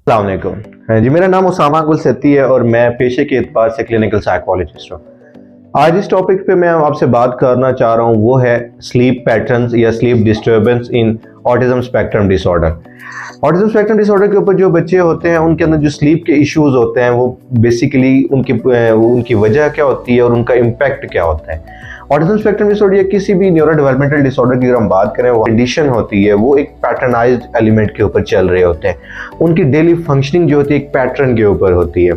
अस्सलाम वालेकुम। हाँ जी, मेरा नाम उसामा गुल सत्ती है और मैं पेशे के एतबार से क्लिनिकल साइकोलॉजिस्ट हूँ। आज इस टॉपिक पे मैं आपसे बात करना चाह रहा हूँ, वो है स्लीप पैटर्न्स या sleep disturbance in autism spectrum disorder. Autism spectrum disorder के ऊपर जो बच्चे होते हैं उनके अंदर जो स्लीप के इश्यूज होते हैं वो बेसिकली उनकी वजह क्या होती है और उनका इम्पैक्ट क्या होता है। ऑटिज्म स्पेक्ट्रम डिसऑर्डर या किसी भी न्यूरो डेवलपमेंटल डिसऑर्डर की अगर हम बात करें, वो कंडीशन होती है, वो एक पैटर्नाइज्ड एलिमेंट के ऊपर चल रहे होते हैं। उनकी डेली फंक्शनिंग जो होती है एक पैटर्न के ऊपर होती है।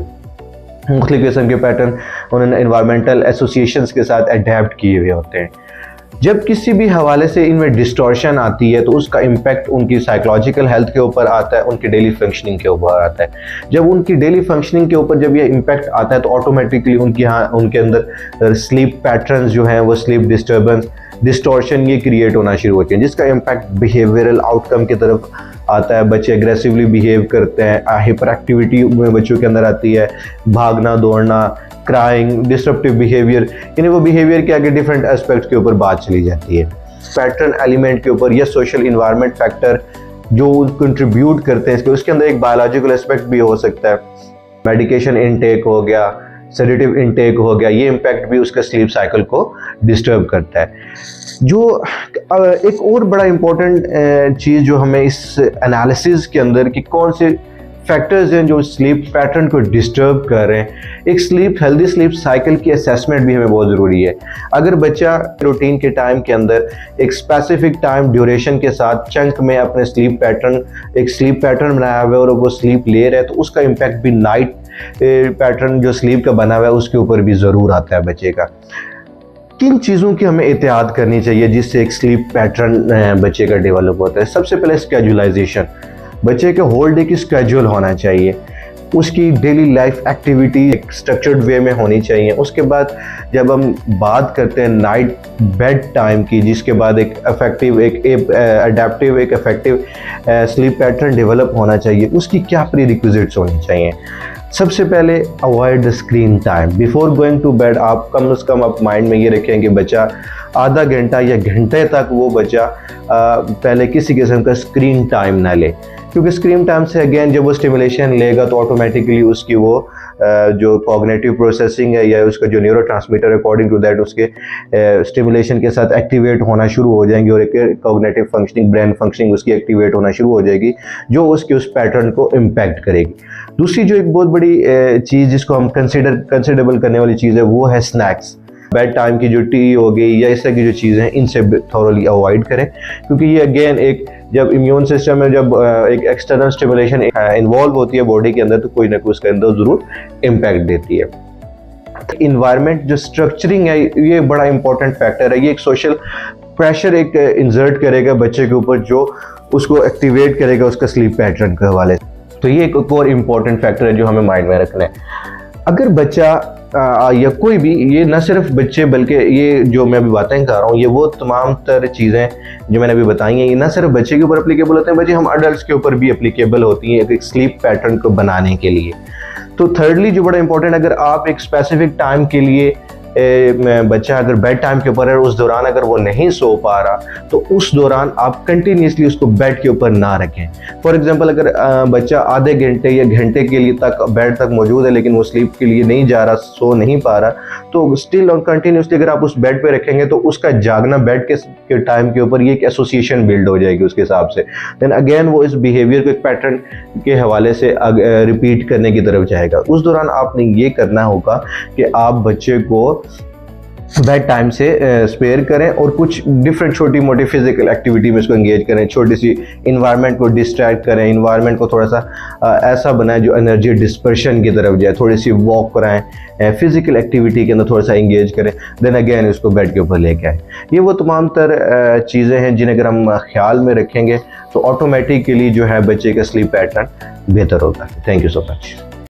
मुख्तलिफ किस्म के पैटर्न उन्होंने एनवायरमेंटल एसोसिएशंस के साथ अडेप्ट किए हुए होते हैं। जब किसी भी हवाले से इनमें डिस्टॉर्शन आती है तो उसका इम्पैक्ट उनकी साइकोलॉजिकल हेल्थ के ऊपर आता है, उनकी डेली फंक्शनिंग के ऊपर आता है। जब उनकी डेली फंक्शनिंग के ऊपर जब ये इम्पैक्ट आता है तो ऑटोमेटिकली उनके अंदर स्लीप पैटर्न्स जो हैं वो स्लीप डिस्टर्बेंस डिस्टॉर्शन ये क्रिएट होना शुरू होती है, जिसका इम्पैक्ट बिहेवियरल आउटकम की तरफ आता है। बच्चे एग्रेसिवली बिहेव करते हैं, हाइपर एक्टिविटी बच्चों के अंदर आती है, भागना दौड़ना, क्राइंग, डिस्ट्रप्टिव बिहेवियर, यानी वो बिहेवियर के आगे डिफरेंट एस्पेक्ट्स के ऊपर बात चली जाती है। पैटर्न एलिमेंट के ऊपर या सोशल इन्वायरमेंट फैक्टर जो कंट्रीब्यूट करते हैं उसके अंदर एक बायोलॉजिकल एस्पेक्ट भी हो सकता है। मेडिकेशन इनटेक हो गया, सेडेटिव इनटेक हो गया, ये इम्पैक्ट भी उसका स्लीप साइकिल को डिस्टर्ब करता है। जो एक और बड़ा इम्पोर्टेंट चीज़ जो हमें इस एनालिसिस के अंदर कि कौन से फैक्टर्स हैं जो स्लीप पैटर्न को डिस्टर्ब कर रहे हैं, एक हेल्दी स्लीप साइकिल की असेसमेंट भी हमें बहुत ज़रूरी है। अगर बच्चा रूटीन के टाइम के अंदर एक स्पेसिफिक टाइम ड्यूरेशन के साथ चंक में अपने स्लीप पैटर्न बनाया हुआ है और वो स्लीप ले रहा है, तो उसका इम्पैक्ट भी नाइट पैटर्न जो स्लीप का बना हुआ है उसके ऊपर भी ज़रूर आता है बच्चे का। किन चीज़ों की हमें एहतियात करनी चाहिए जिससे एक स्लीप पैटर्न बच्चे का डेवलप होता है? सबसे पहले स्केजुलाइजेशन, बच्चे के होल डे की स्केड्यूल होना चाहिए, उसकी डेली लाइफ एक्टिविटी एक स्ट्रक्चर्ड वे में होनी चाहिए। उसके बाद जब हम बात करते हैं नाइट बेड टाइम की, जिसके बाद एक इफेक्टिव स्लीप पैटर्न डेवलप होना चाहिए, उसकी क्या प्री रिक्विजिट्स होनी चाहिए? सबसे पहले avoid the screen time before going to bed. आप कम से कम आप माइंड में ये रखें कि बच्चा आधा घंटा या घंटे तक वो बच्चा पहले किसी किस्म का स्क्रीन टाइम ना ले, क्योंकि स्क्रीन टाइम से अगेन जब वो स्टिमुलेशन लेगा तो ऑटोमेटिकली उसकी वो जो कॉग्निटिव प्रोसेसिंग है या उसका जो न्यूरोट्रांसमीटर अकॉर्डिंग टू दैट उसके स्टिमुलेशन के साथ एक्टिवेट होना शुरू हो जाएंगे और एक कॉग्निटिव फंक्शनिंग, ब्रेन फंक्शनिंग उसकी एक्टिवेट होना शुरू हो जाएगी, जो उसके उस पैटर्न को इम्पैक्ट करेगी। दूसरी जो एक बहुत बड़ी चीज़ जिसको हम कंसिडरेबल करने वाली चीज़ है वो है स्नैक्स। बेड टाइम की जो टी हो गई या इस तरह की जो चीज़ें हैं इनसे थोरली अवॉइड करें, क्योंकि ये अगेन एक जब इम्यून सिस्टम में जब एक एक्सटर्नल स्टिमुलेशन इन्वॉल्व होती है बॉडी के अंदर तो कोई ना कोई उसके अंदर ज़रूर इम्पैक्ट देती है। इन्वायरमेंट जो स्ट्रक्चरिंग है ये बड़ा इंपॉर्टेंट फैक्टर है। ये एक सोशल प्रेशर एक इंसर्ट करेगा बच्चे के ऊपर जो उसको एक्टिवेट करेगा उसका स्लीप पैटर्न के हवाले से। तो ये एक और इम्पॉर्टेंट फैक्टर है जो हमें माइंड में रखना है। अगर बच्चा या कोई भी, ये न सिर्फ बच्चे बल्कि ये जो मैं अभी बातें कर रहा हूँ ये वो तमाम तर चीज़ें जो मैंने अभी बताई हैं, ये न सिर्फ बच्चे के ऊपर अप्लीकेबल होते हैं, बच्चे हम अडल्ट के ऊपर भी अप्लीकेबल होती हैं एक स्लीप पैटर्न को बनाने के लिए। तो थर्डली जो बड़ा इंपॉर्टेंट, अगर आप एक स्पेसिफिक टाइम के लिए बच्चा अगर बेड टाइम के ऊपर है, उस दौरान अगर वो नहीं सो पा रहा तो उस दौरान आप कंटिन्यूसली उसको बेड के ऊपर ना रखें। फॉर एग्जांपल अगर बच्चा आधे घंटे या घंटे के लिए तक बेड तक मौजूद है लेकिन वो स्लीप के लिए नहीं जा रहा, सो नहीं पा रहा, तो स्टिल और कंटिन्यूसली अगर आप उस बेड पे रखेंगे तो उसका जागना बेड के टाइम के ऊपर ये एक एसोसिएशन बिल्ड हो जाएगी उसके हिसाब से। देन अगेन वो इस बिहेवियर को एक पैटर्न के हवाले से रिपीट करने की तरफ जाएगा। उस दौरान आपने ये करना होगा कि आप बच्चे को बेड टाइम से स्पेयर करें और कुछ डिफरेंट छोटी मोटी फिजिकल एक्टिविटी में इसको एंगेज करें। छोटी सी इन्वायरमेंट को डिस्ट्रैक्ट करें, इन्वायरमेंट को थोड़ा सा ऐसा बनाएं जो एनर्जी डिस्पर्शन की तरफ जाए, थोड़ी सी वॉक कराएं, फिजिकल एक्टिविटी के अंदर थोड़ा सा एंगेज करें, देन अगेन इसको बेड के ऊपर लेके आए। ये वो तमाम तर चीज़ें हैं जिन्हें अगर हम ख्याल में रखेंगे तो ऑटोमेटिकली जो है बच्चे का स्लीप पैटर्न बेहतर होगा। Thank you so much.